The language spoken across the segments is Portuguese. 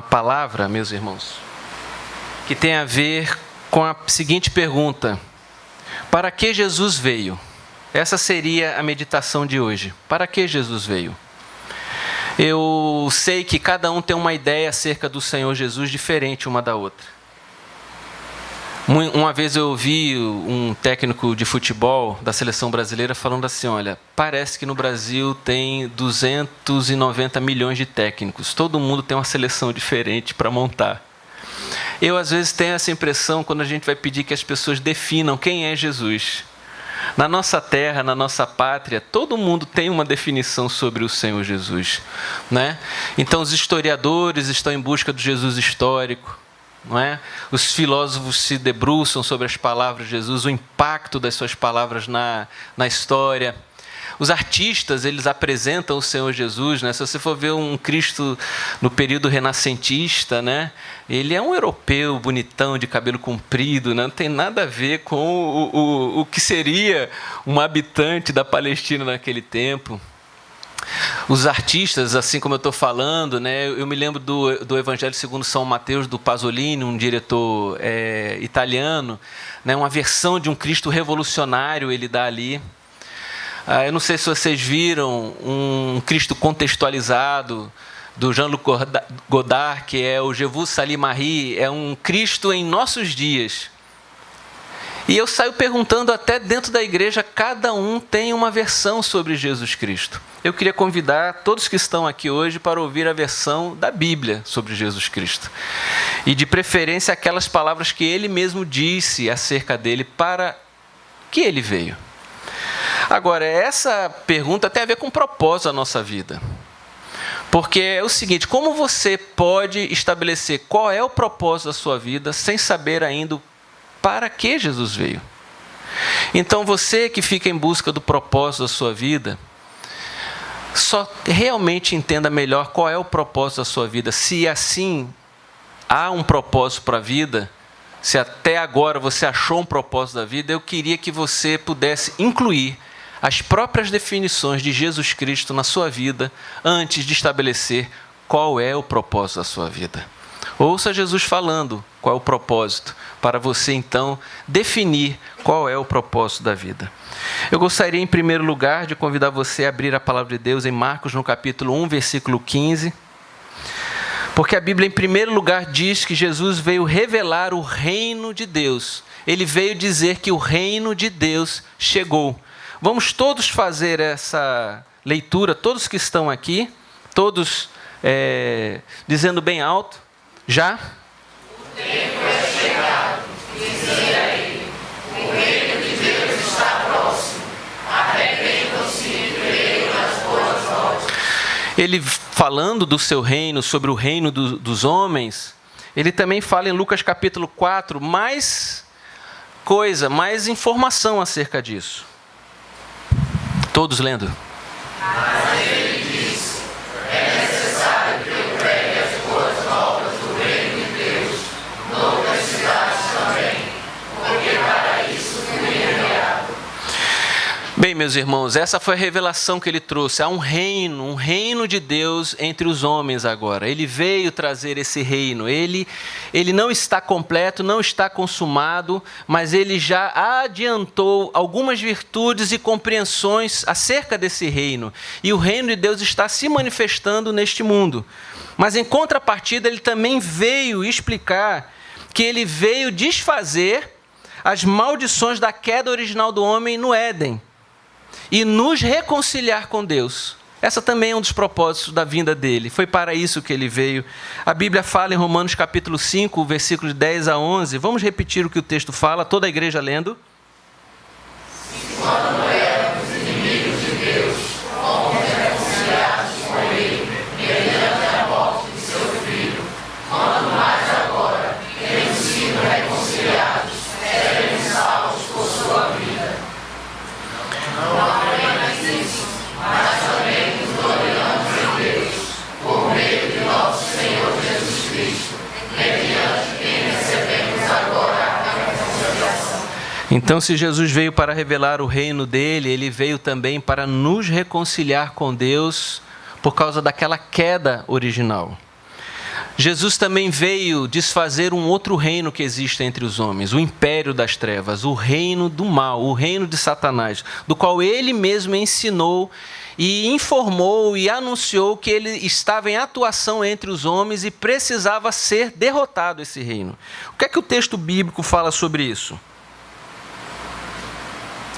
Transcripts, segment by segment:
palavra, meus irmãos, que tem a ver com a seguinte pergunta: para que Jesus veio? Essa seria a meditação de hoje. Para que Jesus veio? Eu sei que cada um tem uma ideia acerca do Senhor Jesus diferente uma da outra. Uma vez eu ouvi um técnico de futebol da seleção brasileira falando assim: olha, parece que no Brasil tem 290 milhões de técnicos. Todo mundo tem uma seleção diferente para montar. Eu, às vezes, tenho essa impressão quando a gente vai pedir que as pessoas definam quem é Jesus. Na nossa terra, na nossa pátria, todo mundo tem uma definição sobre o Senhor Jesus, né? Então, os historiadores estão em busca do Jesus histórico, não é? Os filósofos se debruçam sobre as palavras de Jesus, o impacto das suas palavras na história. Os artistas, eles apresentam o Senhor Jesus, né? Se você for ver um Cristo no período renascentista, né? Ele é um europeu bonitão, de cabelo comprido, né? Não tem nada a ver com o que seria um habitante da Palestina naquele tempo. Os artistas, assim como eu estou falando, né? Eu me lembro do Evangelho segundo São Mateus, do Pasolini, um diretor italiano, né? Uma versão de um Cristo revolucionário ele dá ali. Eu não sei se vocês viram um Cristo contextualizado do Jean-Luc Godard, que é o Je vous salue Marie, é um Cristo em nossos dias. E eu saio perguntando até dentro da igreja, cada um tem uma versão sobre Jesus Cristo. Eu queria convidar todos que estão aqui hoje para ouvir a versão da Bíblia sobre Jesus Cristo. E de preferência aquelas palavras que ele mesmo disse acerca dele, para que ele veio. Agora, essa pergunta tem a ver com o propósito da nossa vida. Porque é o seguinte: como você pode estabelecer qual é o propósito da sua vida sem saber ainda para que Jesus veio? Então, você que fica em busca do propósito da sua vida, só realmente entenda melhor qual é o propósito da sua vida. Se assim há um propósito para a vida, se até agora você achou um propósito da vida, eu queria que você pudesse incluir as próprias definições de Jesus Cristo na sua vida antes de estabelecer qual é o propósito da sua vida. Ouça Jesus falando qual é o propósito, para você então definir qual é o propósito da vida. Eu gostaria, em primeiro lugar, de convidar você a abrir a palavra de Deus em Marcos, no capítulo 1, versículo 15. Porque a Bíblia, em primeiro lugar, diz que Jesus veio revelar o reino de Deus. Ele veio dizer que o reino de Deus chegou. Vamos todos fazer essa leitura, todos que estão aqui, todos dizendo bem alto, já? O tempo é chegado, dizia ele, o reino de Deus está próximo, arrependam-se e creiam nas boas novas. Ele, falando do seu reino, sobre o reino dos homens, ele também fala em Lucas capítulo 4, mais informação acerca disso. Todos lendo. Mas ele disse: é necessário que eu pregue as boas novas do reino de Deus, noutras cidades também, porque para isso fui enviado. Bem, meus irmãos, essa foi a revelação que ele trouxe. Há um reino de Deus entre os homens agora. Ele veio trazer esse reino. Ele não está completo, não está consumado, mas ele já adiantou algumas virtudes e compreensões acerca desse reino. E o reino de Deus está se manifestando neste mundo. Mas em contrapartida, ele também veio explicar que ele veio desfazer as maldições da queda original do homem no Éden e nos reconciliar com Deus. Essa também é um dos propósitos da vinda dele. Foi para isso que ele veio. A Bíblia fala em Romanos capítulo 5, versículos 10 a 11. Vamos repetir o que o texto fala, toda a igreja lendo. Quando éramos inimigos de Deus, fomos reconciliados com ele, mediante a morte de seu filho. Quando mais agora, tendo sido reconciliados, seremos salvos por sua vida. Não apenas isso, mas também nos gloriamos em Deus, por meio de nosso Senhor Jesus Cristo, mediante quem recebemos agora a reconciliação. Então, se Jesus veio para revelar o reino dele, ele veio também para nos reconciliar com Deus por causa daquela queda original. Jesus também veio desfazer um outro reino que existe entre os homens, o império das trevas, o reino do mal, o reino de Satanás, do qual ele mesmo ensinou e informou e anunciou que ele estava em atuação entre os homens e precisava ser derrotado esse reino. O que é que o texto bíblico fala sobre isso?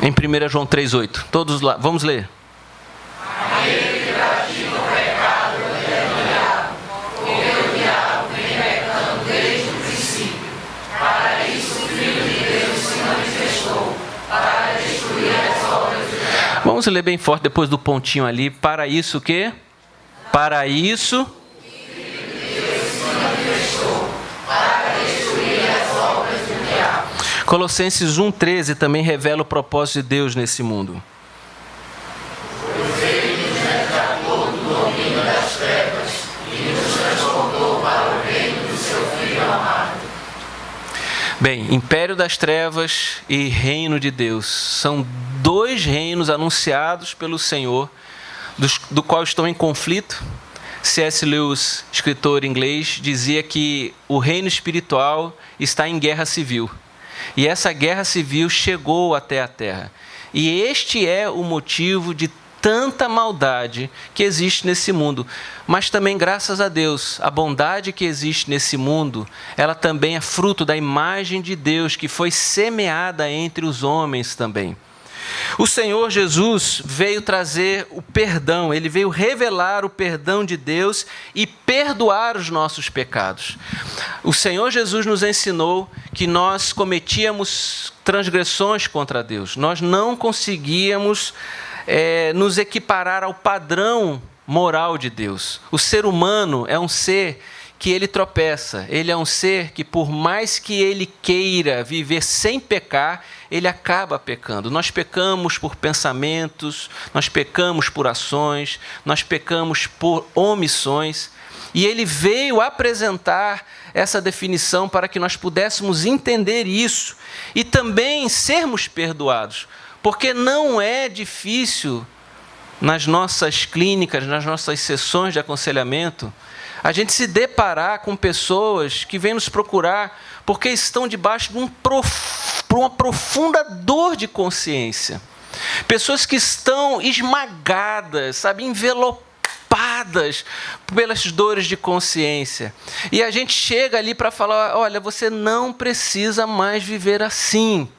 Em 1 João 3,8. Todos lá, vamos ler. Vamos ler bem forte depois do pontinho ali. Para isso o quê? Para isso... Colossenses 1,13 também revela o propósito de Deus nesse mundo. Bem, Império das Trevas e Reino de Deus são dois reinos anunciados pelo Senhor, do qual estão em conflito. C.S. Lewis, escritor inglês, dizia que o reino espiritual está em guerra civil. E essa guerra civil chegou até a terra. E este é o motivo de tanta maldade que existe nesse mundo. Mas também, graças a Deus, a bondade que existe nesse mundo, ela também é fruto da imagem de Deus que foi semeada entre os homens também. O Senhor Jesus veio trazer o perdão, ele veio revelar o perdão de Deus e perdoar os nossos pecados. O Senhor Jesus nos ensinou que nós cometíamos transgressões contra Deus, nós não conseguíamos nos equiparar ao padrão moral de Deus. O ser humano é um ser que ele tropeça, ele é um ser que por mais que ele queira viver sem pecar, ele acaba pecando. Nós pecamos por pensamentos, nós pecamos por ações, nós pecamos por omissões. E ele veio apresentar essa definição para que nós pudéssemos entender isso e também sermos perdoados. Porque não é difícil nas nossas clínicas, nas nossas sessões de aconselhamento, a gente se deparar com pessoas que vêm nos procurar porque estão debaixo de uma profunda dor de consciência. Pessoas que estão esmagadas, envelopadas pelas dores de consciência. E a gente chega ali para falar, olha, você não precisa mais viver assim.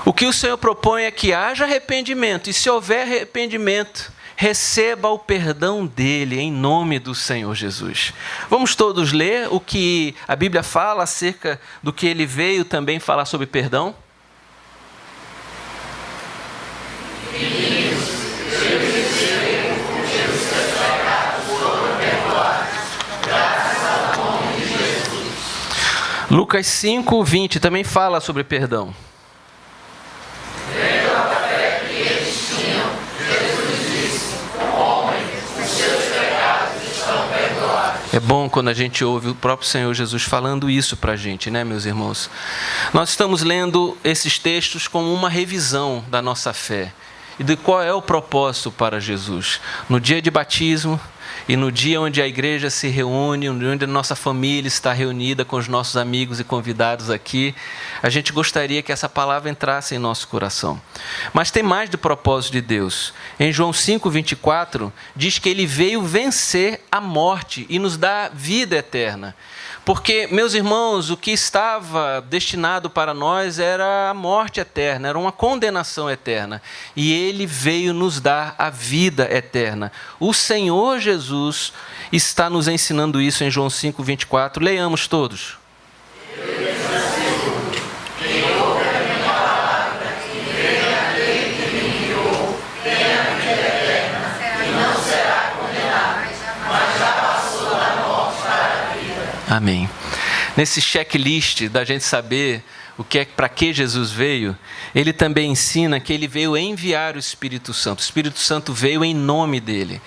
O que o Senhor propõe é que haja arrependimento, e se houver arrependimento, receba o perdão dele, em nome do Senhor Jesus. Vamos todos ler o que a Bíblia fala acerca do que ele veio também falar sobre perdão? Lucas 5:20 também fala sobre perdão. É bom quando a gente ouve o próprio Senhor Jesus falando isso para a gente, né, meus irmãos? Nós estamos lendo esses textos como uma revisão da nossa fé e de qual é o propósito para Jesus. No dia de batismo e no dia onde a igreja se reúne, onde a nossa família está reunida com os nossos amigos e convidados aqui, a gente gostaria que essa palavra entrasse em nosso coração. Mas tem mais de propósito de Deus. Em João 5:24, diz que ele veio vencer a morte e nos dar vida eterna. Porque, meus irmãos, o que estava destinado para nós era a morte eterna, era uma condenação eterna. E ele veio nos dar a vida eterna. O Senhor Jesus está nos ensinando isso em João 5:24. Leiamos todos. Amém. Nesse checklist da gente saber para que Jesus veio, ele também ensina que ele veio enviar o Espírito Santo. O Espírito Santo veio em nome dele.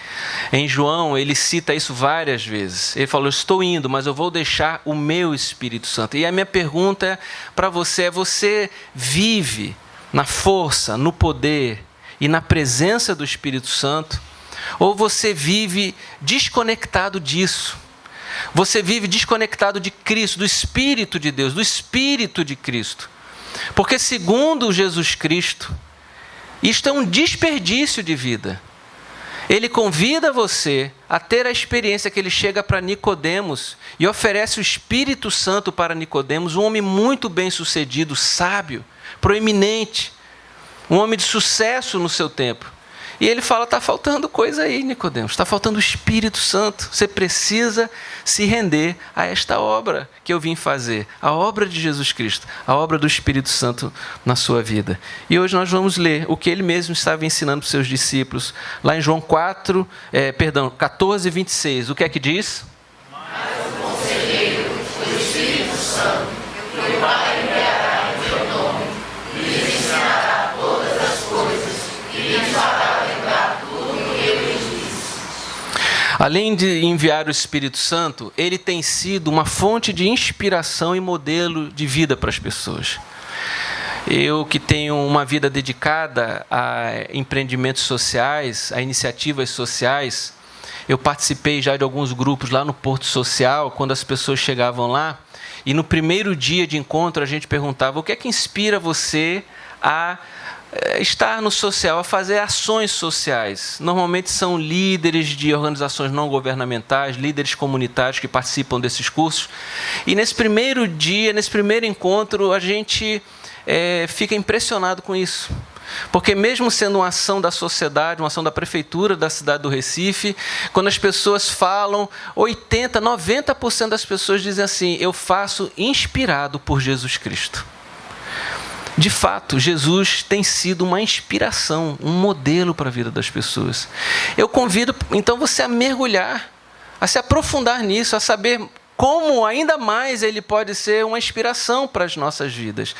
Em João, ele cita isso várias vezes. Ele falou, estou indo, mas eu vou deixar o meu Espírito Santo. E a minha pergunta para você é, você vive na força, no poder e na presença do Espírito Santo? Ou você vive desconectado disso? Você vive desconectado de Cristo, do Espírito de Deus, do Espírito de Cristo. Porque segundo Jesus Cristo, isto é um desperdício de vida. Ele convida você a ter a experiência que ele chega para Nicodemos e oferece o Espírito Santo para Nicodemos, um homem muito bem-sucedido, sábio, proeminente, um homem de sucesso no seu tempo. E ele fala, está faltando coisa aí, Nicodemos, está faltando o Espírito Santo. Você precisa se render a esta obra que eu vim fazer, a obra de Jesus Cristo, a obra do Espírito Santo na sua vida. E hoje nós vamos ler o que ele mesmo estava ensinando para os seus discípulos, lá em João 14, 26. O que é que diz? Mas o Conselheiro, o Espírito Santo, que o Pai enviará em meu nome, lhes ensinará todas as coisas e lhes fará lembrar tudo o que eu lhes disse. Além de enviar o Espírito Santo, ele tem sido uma fonte de inspiração e modelo de vida para as pessoas. Eu que tenho uma vida dedicada a empreendimentos sociais, a iniciativas sociais, eu participei já de alguns grupos lá no Porto Social, quando as pessoas chegavam lá, e no primeiro dia de encontro a gente perguntava: o que é que inspira você a estar no social, a fazer ações sociais? Normalmente são líderes de organizações não governamentais, líderes comunitários que participam desses cursos. E nesse primeiro dia, nesse primeiro encontro, a gente fica impressionado com isso. Porque mesmo sendo uma ação da sociedade, uma ação da prefeitura da cidade do Recife, quando as pessoas falam, 80%, 90% das pessoas dizem assim: eu faço inspirado por Jesus Cristo. De fato, Jesus tem sido uma inspiração, um modelo para a vida das pessoas. Eu convido, então, você a mergulhar, a se aprofundar nisso, a saber como ainda mais ele pode ser uma inspiração para as nossas vidas.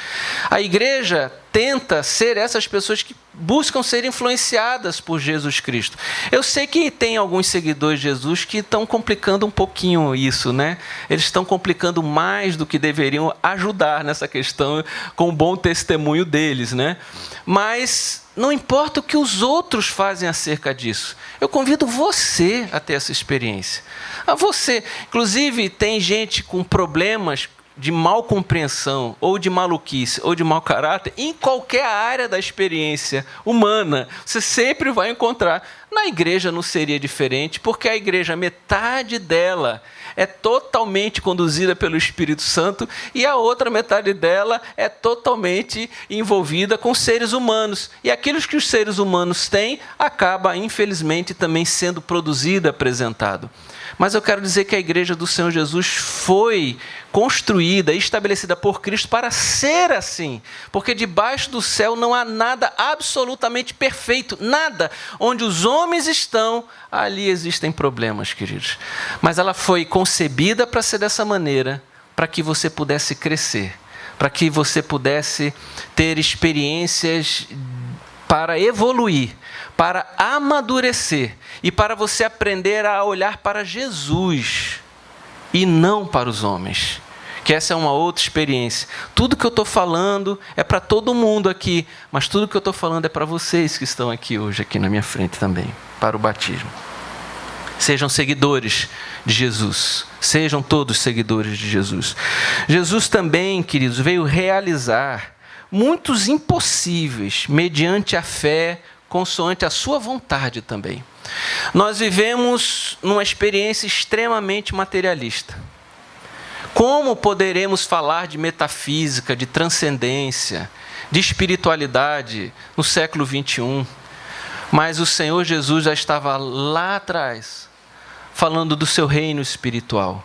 A igreja tenta ser essas pessoas que buscam ser influenciadas por Jesus Cristo. Eu sei que tem alguns seguidores de Jesus que estão complicando um pouquinho isso, né? Eles estão complicando mais do que deveriam ajudar nessa questão com o bom testemunho deles, né? Mas não importa o que os outros fazem acerca disso. Eu convido você a ter essa experiência. A você. Inclusive, tem gente com problemas de mal compreensão, ou de maluquice, ou de mau caráter, em qualquer área da experiência humana, você sempre vai encontrar. Na igreja não seria diferente, porque a igreja, metade dela é totalmente conduzida pelo Espírito Santo e a outra metade dela é totalmente envolvida com seres humanos. E aquilo que os seres humanos têm, acaba, infelizmente, também sendo produzido e apresentado. Mas eu quero dizer que a igreja do Senhor Jesus foi construída e estabelecida por Cristo para ser assim. Porque debaixo do céu não há nada absolutamente perfeito. Nada. Onde os homens estão, ali existem problemas, queridos. Mas ela foi concebida para ser dessa maneira, para que você pudesse crescer. Para que você pudesse ter experiências para evoluir, para amadurecer e para você aprender a olhar para Jesus e não para os homens. Que essa é uma outra experiência. Tudo que eu estou falando é para todo mundo aqui, mas tudo que eu estou falando é para vocês que estão aqui hoje, aqui na minha frente também, para o batismo. Sejam seguidores de Jesus. Sejam todos seguidores de Jesus. Jesus também, queridos, veio realizar muitos impossíveis mediante a fé, consoante a sua vontade também. Nós vivemos numa experiência extremamente materialista. Como poderemos falar de metafísica, de transcendência, de espiritualidade no século XXI? Mas o Senhor Jesus já estava lá atrás, falando do seu reino espiritual.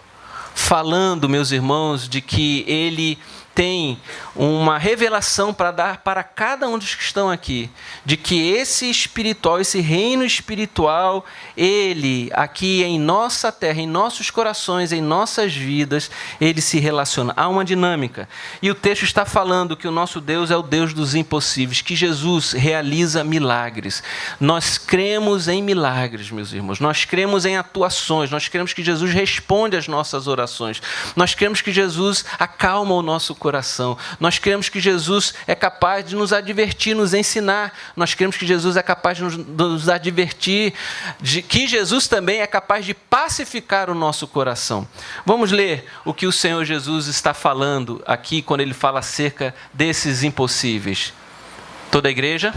Falando, meus irmãos, de que Ele tem uma revelação para dar para cada um dos que estão aqui, de que esse espiritual, esse reino espiritual, ele aqui em nossa terra, em nossos corações, em nossas vidas, ele se relaciona. Há uma dinâmica. E o texto está falando que o nosso Deus é o Deus dos impossíveis, que Jesus realiza milagres. Nós cremos em milagres, meus irmãos. Nós cremos em atuações. Nós cremos que Jesus responde às nossas orações. Nós cremos que Jesus acalma o nosso coração. Nós cremos que Jesus é capaz de nos advertir, nos ensinar. Nós cremos que Jesus é capaz de nos advertir, que Jesus também é capaz de pacificar o nosso coração. Vamos ler o que o Senhor Jesus está falando aqui, quando ele fala acerca desses impossíveis. Toda a igreja?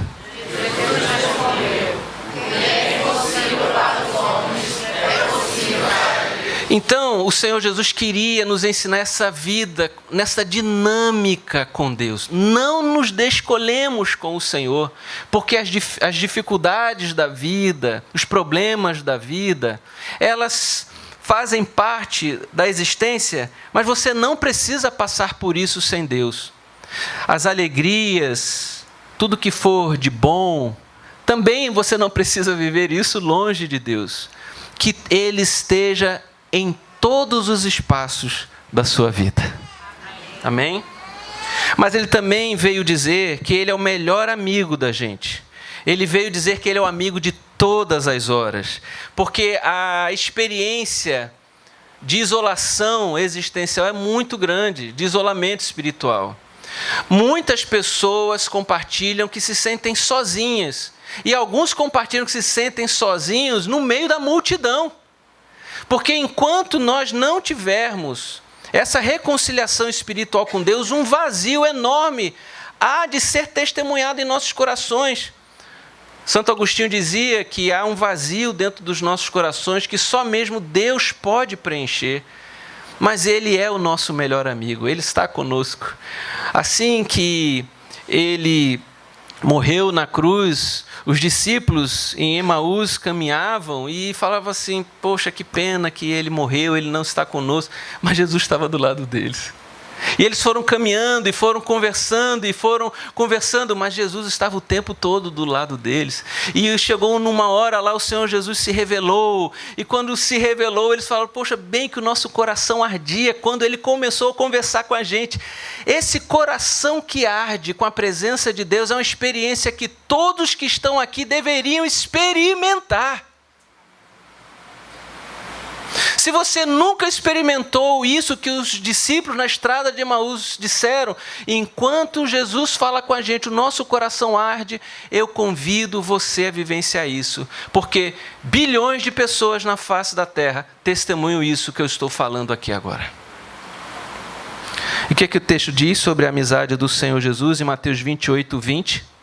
Então, o Senhor Jesus queria nos ensinar essa vida, nessa dinâmica com Deus. Não nos descolemos com o Senhor, porque as dificuldades da vida, os problemas da vida, elas fazem parte da existência, mas você não precisa passar por isso sem Deus. As alegrias, tudo que for de bom, também você não precisa viver isso longe de Deus. Que Ele esteja em todos os espaços da sua vida. Amém? Mas Ele também veio dizer que Ele é o melhor amigo da gente. Ele veio dizer que Ele é o amigo de todas as horas. Porque a experiência de isolação existencial é muito grande, de isolamento espiritual. Muitas pessoas compartilham que se sentem sozinhas. E alguns compartilham que se sentem sozinhos no meio da multidão. Porque enquanto nós não tivermos essa reconciliação espiritual com Deus, um vazio enorme há de ser testemunhado em nossos corações. Santo Agostinho dizia que há um vazio dentro dos nossos corações que só mesmo Deus pode preencher. Mas Ele é o nosso melhor amigo, Ele está conosco. Assim que Ele morreu na cruz, os discípulos em Emaús caminhavam e falavam assim: poxa, que pena que Ele morreu, Ele não está conosco. Mas Jesus estava do lado deles. E eles foram caminhando e foram conversando, mas Jesus estava o tempo todo do lado deles. E chegou numa hora lá, o Senhor Jesus se revelou. E quando se revelou, eles falaram: poxa, bem que o nosso coração ardia quando Ele começou a conversar com a gente. Esse coração que arde com a presença de Deus é uma experiência que todos que estão aqui deveriam experimentar. Se você nunca experimentou isso que os discípulos na estrada de Emaús disseram, enquanto Jesus fala com a gente, o nosso coração arde, eu convido você a vivenciar isso. Porque bilhões de pessoas na face da terra testemunham isso que eu estou falando aqui agora. E o que é que o texto diz sobre a amizade do Senhor Jesus em Mateus 28, 20?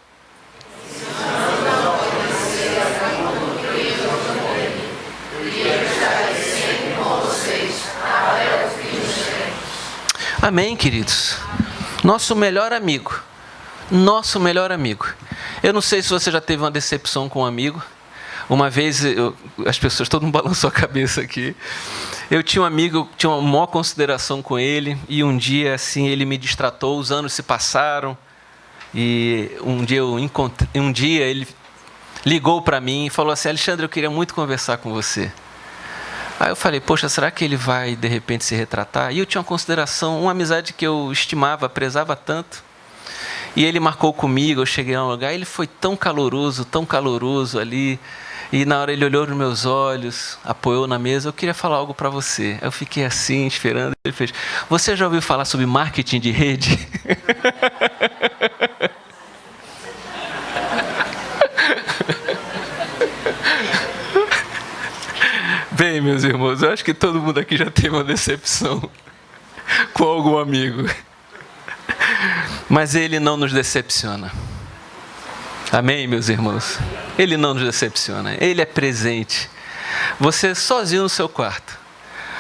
Amém, queridos? Nosso melhor amigo. Nosso melhor amigo. Eu não sei se você já teve uma decepção com um amigo. Uma vez, as pessoas, todo mundo balançou a cabeça aqui. Eu tinha um amigo, eu tinha uma maior consideração com ele. E um dia, assim, ele me distratou. Os anos se passaram. E um dia ele ligou para mim e falou assim: Alexandre, eu queria muito conversar com você. Aí eu falei: poxa, será que ele vai de repente se retratar? E eu tinha uma consideração, uma amizade que eu estimava, prezava tanto. E ele marcou comigo, eu cheguei a um lugar, ele foi tão caloroso ali. E na hora ele olhou nos meus olhos, apoiou na mesa: eu queria falar algo para você. Eu fiquei assim, esperando. Ele fez: você já ouviu falar sobre marketing de rede? Bem, meus irmãos, eu acho que todo mundo aqui já teve uma decepção com algum amigo. Mas Ele não nos decepciona. Amém, meus irmãos? Ele não nos decepciona. Ele é presente. Você sozinho no seu quarto.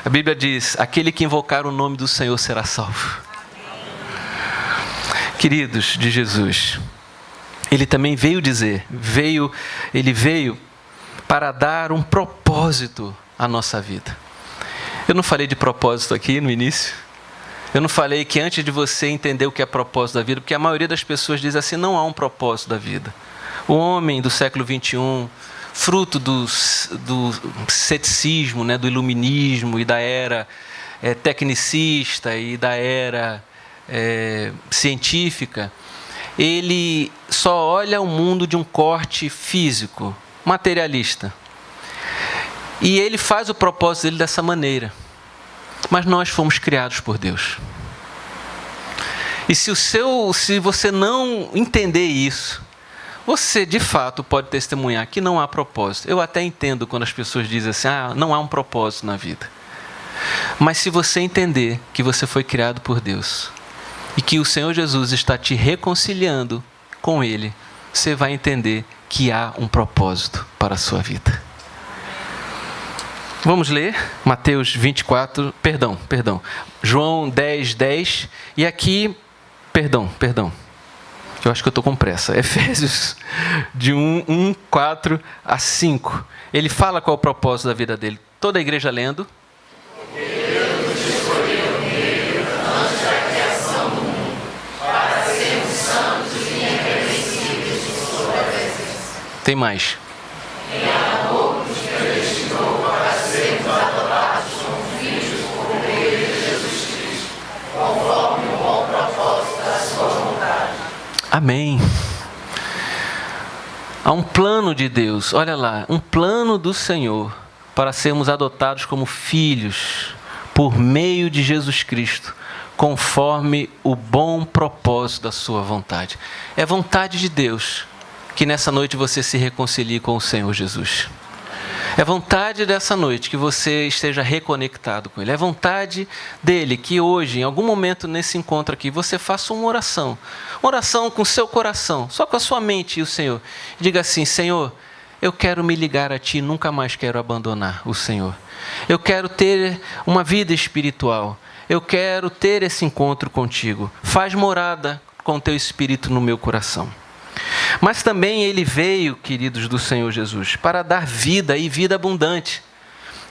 A Bíblia diz: aquele que invocar o nome do Senhor será salvo. Queridos de Jesus, Ele também veio dizer, Ele veio para dar um propósito à nossa vida. Eu não falei de propósito aqui no início. Eu não falei que antes de você entender o que é propósito da vida, porque a maioria das pessoas diz assim: não há um propósito da vida. O homem do século XXI, fruto do ceticismo, né, do iluminismo e da era tecnicista e da era científica, ele só olha o mundo de um corte físico, materialista. E ele faz o propósito dele dessa maneira. Mas nós fomos criados por Deus. E se você não entender isso, você de fato pode testemunhar que não há propósito. Eu até entendo quando as pessoas dizem assim, não há um propósito na vida. Mas se você entender que você foi criado por Deus e que o Senhor Jesus está te reconciliando com Ele, você vai entender que há um propósito para a sua vida. Vamos ler Mateus 24, João 10, 10, e aqui, eu acho que eu estou com pressa, Efésios de 1, 4 a 5, ele fala qual é o propósito da vida dele. Toda a igreja lendo. Deus nos escolheu nele antes da criação do mundo, para sermos santos e irrepreensíveis em sua presença. Tem mais. Em amor nos predestinou para sermos adotados como filhos por meio de Jesus Cristo, conforme o bom propósito da sua vontade. Amém. Há um plano de Deus, olha lá, um plano do Senhor para sermos adotados como filhos por meio de Jesus Cristo, conforme o bom propósito da sua vontade. É vontade de Deus que nessa noite você se reconcilie com o Senhor Jesus. É vontade dessa noite que você esteja reconectado com Ele. É vontade dEle que hoje, em algum momento nesse encontro aqui, você faça uma oração com o seu coração, só com a sua mente e o Senhor. Diga assim, Senhor, eu quero me ligar a Ti, nunca mais quero abandonar o Senhor. Eu quero ter uma vida espiritual. Eu quero ter esse encontro contigo. Faz morada com o Teu Espírito no meu coração. Mas também Ele veio, queridos do Senhor Jesus, para dar vida e vida abundante.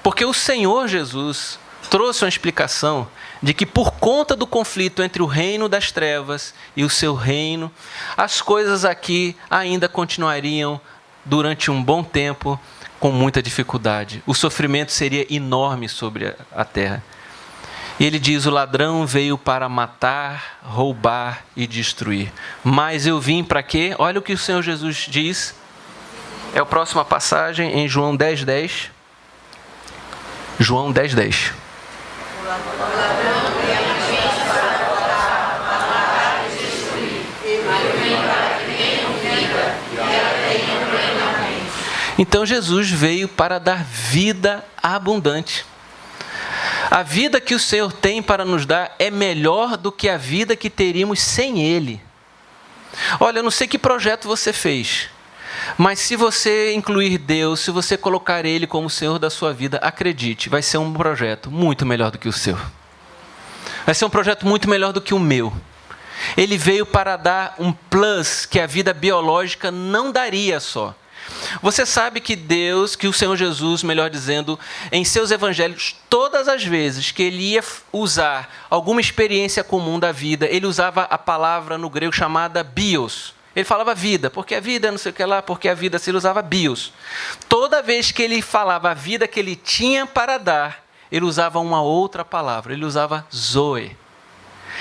Porque o Senhor Jesus trouxe uma explicação de que por conta do conflito entre o reino das trevas e o seu reino, as coisas aqui ainda continuariam durante um bom tempo com muita dificuldade. O sofrimento seria enorme sobre a terra. E ele diz, o ladrão veio para matar, roubar e destruir. Mas eu vim para quê? Olha o que o Senhor Jesus diz. É a próxima passagem em João 10, 10. João 10, 10. Então Jesus veio para dar vida abundante. A vida que o Senhor tem para nos dar é melhor do que a vida que teríamos sem Ele. Olha, eu não sei que projeto você fez, mas se você incluir Deus, se você colocar Ele como Senhor da sua vida, acredite, vai ser um projeto muito melhor do que o seu. Vai ser um projeto muito melhor do que o meu. Ele veio para dar um plus que a vida biológica não daria só. Você sabe que Deus, que o Senhor Jesus, melhor dizendo, em seus evangelhos, todas as vezes que ele ia usar alguma experiência comum da vida, ele usava a palavra no grego chamada bios. Ele falava vida, porque a vida não sei o que lá, porque a vida, ele usava bios. Toda vez que ele falava a vida que ele tinha para dar, ele usava uma outra palavra, ele usava zoe.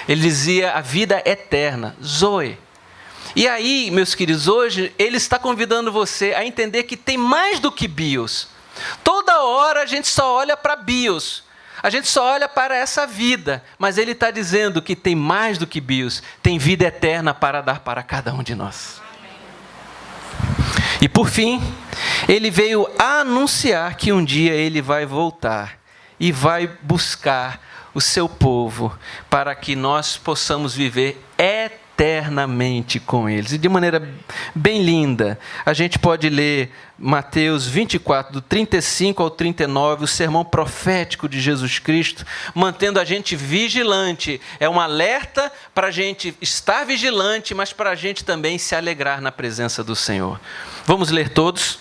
Ele dizia a vida eterna, zoe. E aí, meus queridos, hoje ele está convidando você a entender que tem mais do que bios. Toda hora a gente só olha para bios, a gente só olha para essa vida, mas ele está dizendo que tem mais do que bios, tem vida eterna para dar para cada um de nós. E por fim, ele veio anunciar que um dia ele vai voltar e vai buscar o seu povo para que nós possamos viver eternamente com eles. E de maneira bem linda, a gente pode ler Mateus 24, do 35 ao 39, o sermão profético de Jesus Cristo, mantendo a gente vigilante. É um alerta para a gente estar vigilante, mas para a gente também se alegrar na presença do Senhor. Vamos ler todos?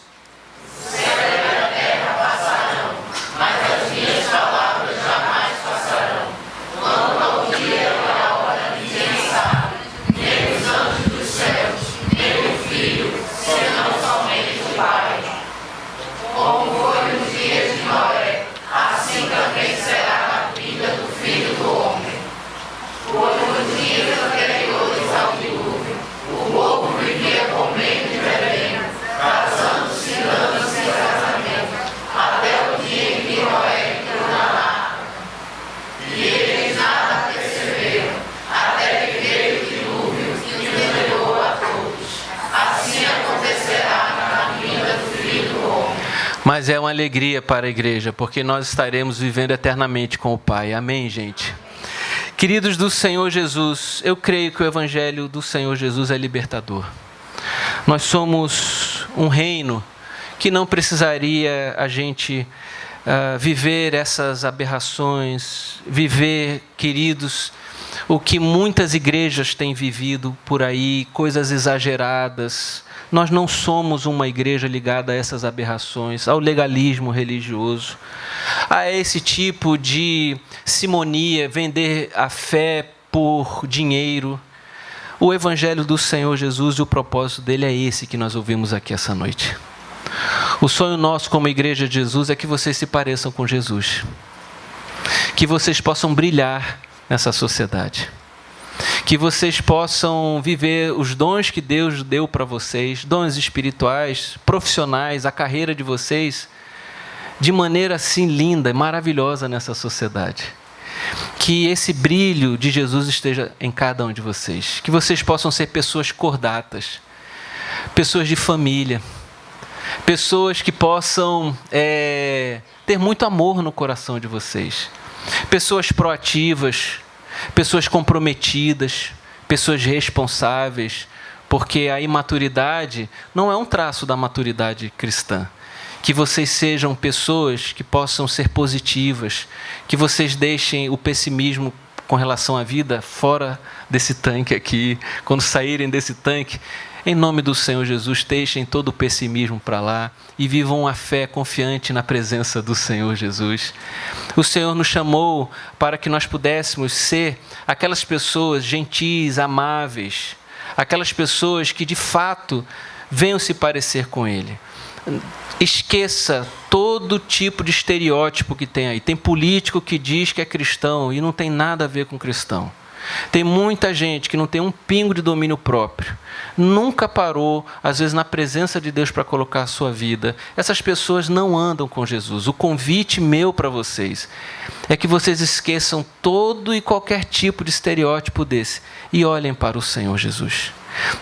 O povo vivia comendo e bebendo, casando-se Mas é uma alegria para a igreja, porque nós estaremos vivendo eternamente com o Pai. Amém, gente? Queridos do Senhor Jesus, eu creio que o Evangelho do Senhor Jesus é libertador. Nós somos um reino que não precisaria a gente viver essas aberrações, viver, queridos, o que muitas igrejas têm vivido por aí, coisas exageradas. Nós não somos uma igreja ligada a essas aberrações, ao legalismo religioso, a esse tipo de simonia, vender a fé por dinheiro. O Evangelho do Senhor Jesus e o propósito dele é esse que nós ouvimos aqui essa noite. O sonho nosso como igreja de Jesus é que vocês se pareçam com Jesus, que vocês possam brilhar nessa sociedade, que vocês possam viver os dons que Deus deu para vocês, dons espirituais, profissionais, a carreira de vocês, de maneira assim linda e maravilhosa nessa sociedade. Que esse brilho de Jesus esteja em cada um de vocês, que vocês possam ser pessoas cordatas, pessoas de família, pessoas que possam ter muito amor no coração de vocês, pessoas proativas, pessoas comprometidas, pessoas responsáveis, porque a imaturidade não é um traço da maturidade cristã. Que vocês sejam pessoas que possam ser positivas, que vocês deixem o pessimismo com relação à vida fora desse tanque aqui. Quando saírem desse tanque, em nome do Senhor Jesus, deixem todo o pessimismo para lá e vivam a fé confiante na presença do Senhor Jesus. O Senhor nos chamou para que nós pudéssemos ser aquelas pessoas gentis, amáveis, aquelas pessoas que de fato venham se parecer com Ele. Esqueça todo tipo de estereótipo que tem aí. Tem político que diz que é cristão e não tem nada a ver com cristão. Tem muita gente que não tem um pingo de domínio próprio, nunca parou, às vezes, na presença de Deus para colocar a sua vida. Essas pessoas não andam com Jesus. O convite meu para vocês é que vocês esqueçam todo e qualquer tipo de estereótipo desse e olhem para o Senhor Jesus.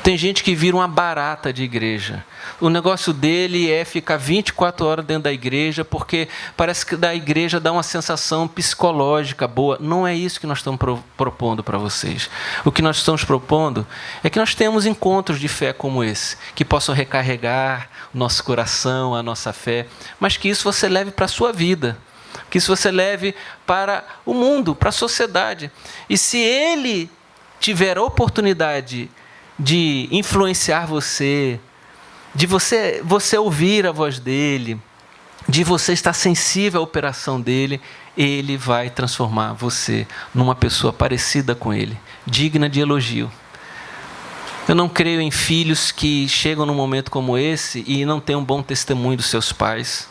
Tem gente que vira uma barata de igreja. O negócio dele é ficar 24 horas dentro da igreja, porque parece que da igreja dá uma sensação psicológica boa. Não é isso que nós estamos propondo para vocês. O que nós estamos propondo é que nós tenhamos encontros de fé como esse, que possam recarregar o nosso coração, a nossa fé, mas que isso você leve para a sua vida, que isso você leve para o mundo, para a sociedade. E se ele tiver a oportunidade de influenciar você, de você ouvir a voz dele, de você estar sensível à operação dele, ele vai transformar você numa pessoa parecida com ele, digna de elogio. Eu não creio em filhos que chegam num momento como esse e não têm um bom testemunho dos seus pais.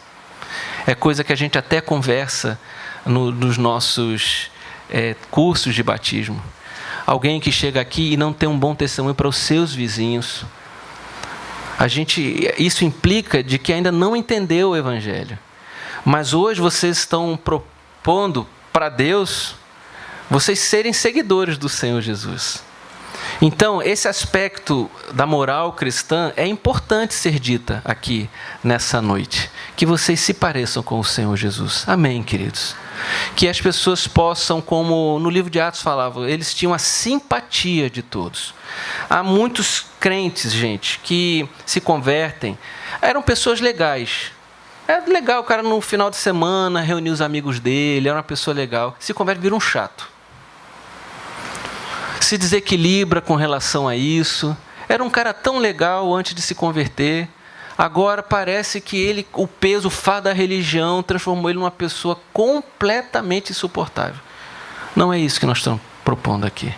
É coisa que a gente até conversa nos nossos cursos de batismo. Alguém que chega aqui e não tem um bom testemunho para os seus vizinhos. Isso implica de que ainda não entendeu o Evangelho. Mas hoje vocês estão propondo para Deus vocês serem seguidores do Senhor Jesus. Então, esse aspecto da moral cristã é importante ser dita aqui nessa noite. Que vocês se pareçam com o Senhor Jesus. Amém, queridos? Que as pessoas possam, como no livro de Atos falava, eles tinham a simpatia de todos. Há muitos crentes, gente, que se convertem, eram pessoas legais. É legal, o cara no final de semana reunir os amigos dele, era uma pessoa legal. Se converte, vira um chato. Se desequilibra com relação a isso. Era um cara tão legal antes de se converter. Agora parece que o peso, o fardo da religião transformou ele numa pessoa completamente insuportável. Não é isso que nós estamos propondo aqui.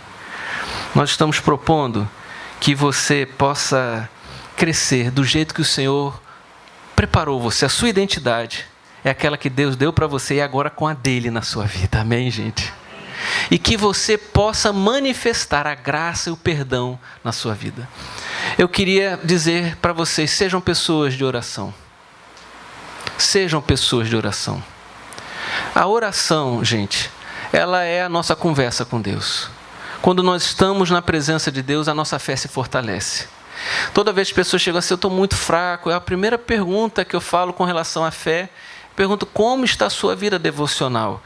Nós estamos propondo que você possa crescer do jeito que o Senhor preparou você. A sua identidade é aquela que Deus deu para você e agora com a dele na sua vida. Amém, gente? E que você possa manifestar a graça e o perdão na sua vida. Eu queria dizer para vocês, sejam pessoas de oração. Sejam pessoas de oração. A oração, gente, ela é a nossa conversa com Deus. Quando nós estamos na presença de Deus, a nossa fé se fortalece. Toda vez que as pessoas chegam assim, eu estou muito fraco, é a primeira pergunta que eu falo com relação à fé. Pergunto, como está a sua vida devocional?